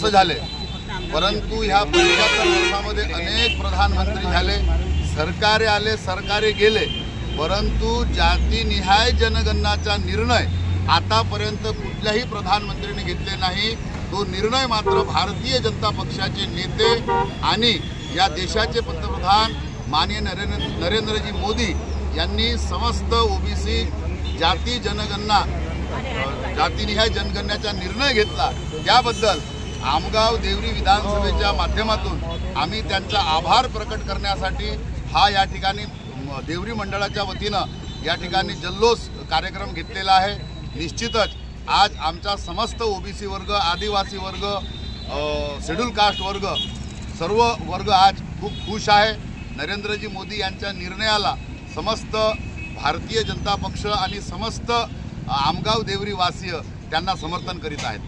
झाले, परंतु ह्या 75 वर्षामध्ये अनेक प्रधानमंत्री झाले, सरकारे आले, सरकारे गेले, परंतु जातीनिहाय जनगणनाचा निर्णय आतापर्यंत कुठल्याही प्रधानमंत्र्यांनी घेतले नाही। तो निर्णय मात्र भारतीय जनता पक्षाचे नेते आणि या देशाचे पंतप्रधान माननीय नरेंद्रजी मोदी यांनी समस्त ओबीसी जातीनिहाय जनगणनेचा निर्णय घेतला। त्याबद्दल आमगाव देवरी विधानसभेच्या माध्यमातून आम्ही त्यांचा आभार प्रकट करण्यासाठी हा या ठिकाणी देवरी मंडळाच्या वतीनं या ठिकाणी जल्लोष कार्यक्रम घेतलेला आहे। निश्चितच आज आमचा समस्त ओबीसी वर्ग, आदिवासी वर्ग, शेड्यूल कास्ट वर्ग, सर्व वर्ग आज खूप खुश आहे। नरेंद्रजी मोदी यांच्या निर्णयाला समस्त भारतीय जनता पक्ष आणि समस्त आमगाव देवरी वासीय त्यांना समर्थन करीत आहेत।